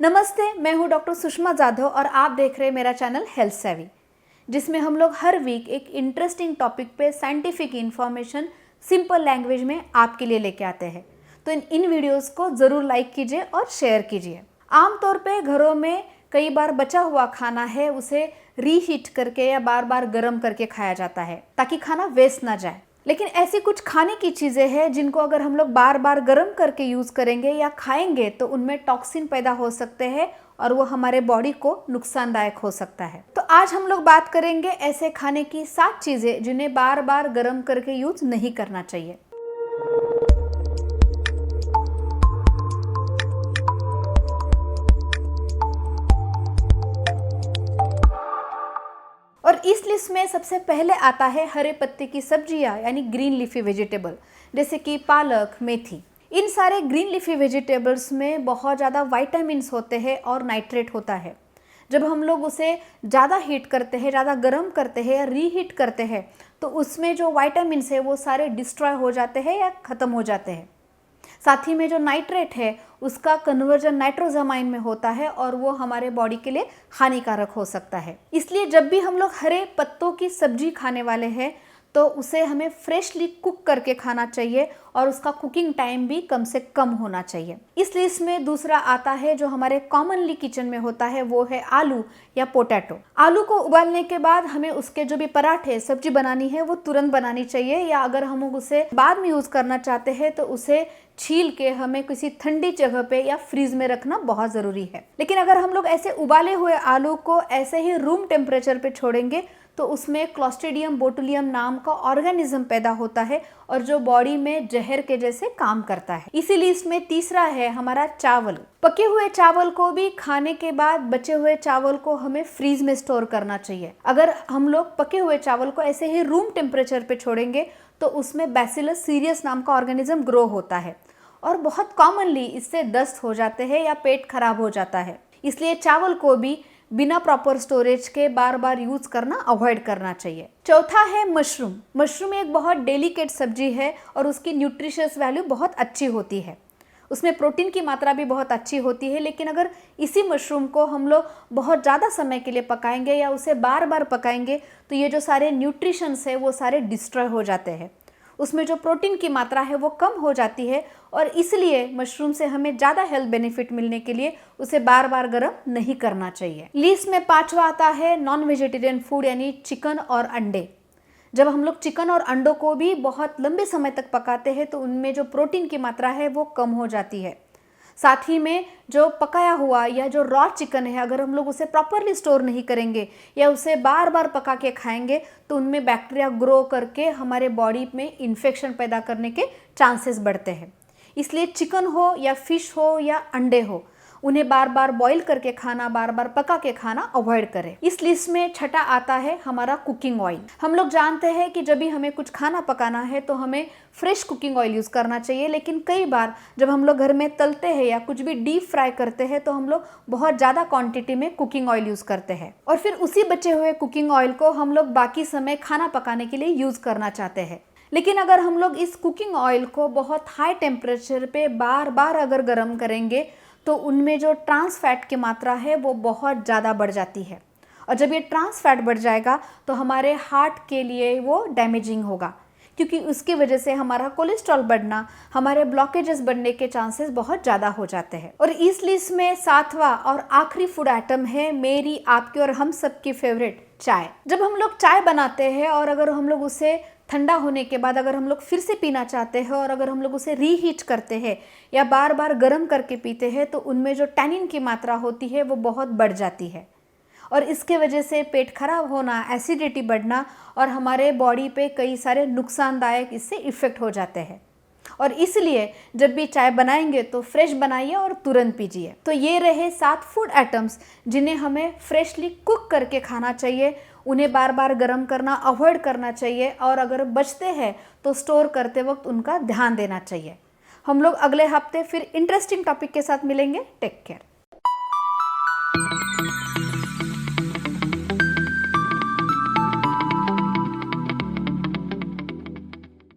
नमस्ते, मैं हूं डॉक्टर सुषमा जाधव और आप देख रहे हैं मेरा चैनल हेल्थ सेवी, जिसमें हम लोग हर वीक एक इंटरेस्टिंग टॉपिक पे साइंटिफिक इंफॉर्मेशन सिंपल लैंग्वेज में आपके लिए लेके आते हैं। तो इन वीडियोस को ज़रूर लाइक कीजिए और शेयर कीजिए। आमतौर पे घरों में कई बार बचा हुआ खाना है उसे रीहीट करके या बार बार गर्म करके खाया जाता है ताकि खाना वेस्ट ना जाए। लेकिन ऐसी कुछ खाने की चीज़ें हैं जिनको अगर हम लोग बार बार गर्म करके यूज़ करेंगे या खाएंगे तो उनमें टॉक्सिन पैदा हो सकते हैं और वो हमारे बॉडी को नुकसानदायक हो सकता है। तो आज हम लोग बात करेंगे ऐसे खाने की 7 चीज़ें जिन्हें बार बार गर्म करके यूज़ नहीं करना चाहिए। और इस लिस्ट में सबसे पहले आता है हरे पत्ते की सब्जियां यानी ग्रीन लीफी वेजिटेबल, जैसे कि पालक, मेथी। इन सारे ग्रीन लीफी वेजिटेबल्स में बहुत ज़्यादा विटामिन्स होते हैं और नाइट्रेट होता है। जब हम लोग उसे ज़्यादा हीट करते हैं, ज़्यादा गर्म करते हैं या रीहीट करते हैं तो उसमें जो विटामिन्स है वो सारे डिस्ट्रॉय हो जाते हैं या ख़त्म हो जाते हैं। साथ ही में जो नाइट्रेट है उसका कन्वर्जन नाइट्रोजामाइन में होता है और वो हमारे बॉडी के लिए हानिकारक हो सकता है। इसलिए जब भी हम लोग हरे पत्तों की सब्जी खाने वाले हैं तो उसे हमें फ्रेशली कुक करके खाना चाहिए और उसका कुकिंग टाइम भी कम से कम होना चाहिए। इस लिस्ट में दूसरा आता है जो हमारे कॉमनली किचन में होता है, वो है आलू या पोटैटो। आलू को उबालने के बाद हमें उसके जो भी पराठे सब्जी बनानी है वो तुरंत बनानी चाहिए, या अगर हम उसे बाद में यूज़ करना चाहते हैं तो उसे छील के हमें किसी ठंडी जगह पे या फ्रीज में रखना बहुत ज़रूरी है। लेकिन अगर हम लोग ऐसे उबाले हुए आलू को ऐसे ही रूम टेम्परेचर पे छोड़ेंगे तो उसमें क्लोस्ट्रीडियम बोटुलियम नाम का ऑर्गेनिज्म पैदा होता है और जो बॉडी में जहर के जैसे काम करता है। इसी लिस्ट में तीसरा है हमारा चावल। पके हुए चावल को भी खाने के बाद बचे हुए चावल को हमें फ्रीज में स्टोर करना चाहिए। अगर हम लोग पके हुए चावल को ऐसे ही रूम टेम्परेचर पे छोड़ेंगे तो उसमें बैसिलस सीरियस नाम का ऑर्गेनिज्म ग्रो होता है और बहुत कॉमनली इससे दस्त हो जाते हैं या पेट खराब हो जाता है। इसलिए चावल को भी बिना प्रॉपर स्टोरेज के बार बार यूज करना अवॉइड करना चाहिए। चौथा है मशरूम। मशरूम एक बहुत डेलिकेट सब्जी है और उसकी न्यूट्रिशियस वैल्यू बहुत अच्छी होती है। उसमें प्रोटीन की मात्रा भी बहुत अच्छी होती है। लेकिन अगर इसी मशरूम को हम लोग बहुत ज़्यादा समय के लिए पकाएंगे या उसे बार बार पकाएंगे तो ये जो सारे न्यूट्रिशंस है वो सारे डिस्ट्रॉय हो जाते हैं। उसमें जो प्रोटीन की मात्रा है वो कम हो जाती है और इसलिए मशरूम से हमें ज़्यादा हेल्थ बेनिफिट मिलने के लिए उसे बार बार गर्म नहीं करना चाहिए। लिस्ट में 5वां आता है नॉन वेजिटेरियन फूड यानी चिकन और अंडे। जब हम लोग चिकन और अंडों को भी बहुत लंबे समय तक पकाते हैं तो उनमें जो प्रोटीन की मात्रा है वो कम हो जाती है। साथ ही में जो पकाया हुआ या जो रॉ चिकन है अगर हम लोग उसे प्रॉपरली स्टोर नहीं करेंगे या उसे बार बार पका के खाएंगे तो उनमें बैक्टीरिया ग्रो करके हमारे बॉडी में इन्फेक्शन पैदा करने के चांसेस बढ़ते हैं। इसलिए चिकन हो या फिश हो या अंडे हो, उन्हें बार बार बॉईल करके खाना, बार बार पका के खाना अवॉइड करें। इस लिस्ट में छठा आता है हमारा कुकिंग ऑयल। हम लोग जानते हैं कि जब भी हमें कुछ खाना पकाना है तो हमें फ्रेश कुकिंग ऑयल यूज़ करना चाहिए। लेकिन कई बार जब हम लोग घर में तलते हैं या कुछ भी डीप फ्राई करते हैं तो हम लोग बहुत ज़्यादा क्वांटिटी में कुकिंग ऑयल यूज़ करते हैं और फिर उसी बचे हुए कुकिंग ऑयल को हम लोग बाकी समय खाना पकाने के लिए यूज़ करना चाहते हैं। लेकिन अगर हम लोग इस कुकिंग ऑयल को बहुत हाई टेम्परेचर पे बार बार अगर गर्म करेंगे तो उनमें जो ट्रांस फैट की मात्रा है वो बहुत ज़्यादा बढ़ जाती है और जब ये ट्रांस फैट बढ़ जाएगा तो हमारे हार्ट के लिए वो डैमेजिंग होगा, क्योंकि उसकी वजह से हमारा कोलेस्ट्रॉल बढ़ना, हमारे ब्लॉकेजेस बढ़ने के चांसेस बहुत ज़्यादा हो जाते हैं। और इस लिस्ट में 7वां और आखिरी फूड आइटम है मेरी, आपकी और हम सबकी फेवरेट चाय। जब हम लोग चाय बनाते हैं और अगर हम लोग उसे ठंडा होने के बाद अगर हम लोग फिर से पीना चाहते हैं और अगर हम लोग उसे रीहीट करते हैं या बार बार गर्म करके पीते हैं तो उनमें जो टैनिन की मात्रा होती है वो बहुत बढ़ जाती है और इसके वजह से पेट खराब होना, एसिडिटी बढ़ना और हमारे बॉडी पे कई सारे नुकसानदायक इससे इफ़ेक्ट हो जाते हैं। और इसलिए जब भी चाय बनाएंगे तो फ्रेश बनाइए और तुरंत पीजिए। तो ये रहे 7 फूड आइटम्स जिन्हें हमें फ्रेशली कुक करके खाना चाहिए, उन्हें बार बार गर्म करना अवॉइड करना चाहिए और अगर बचते हैं तो स्टोर करते वक्त उनका ध्यान देना चाहिए। हम लोग अगले हफ्ते फिर इंटरेस्टिंग टॉपिक के साथ मिलेंगे। Take care.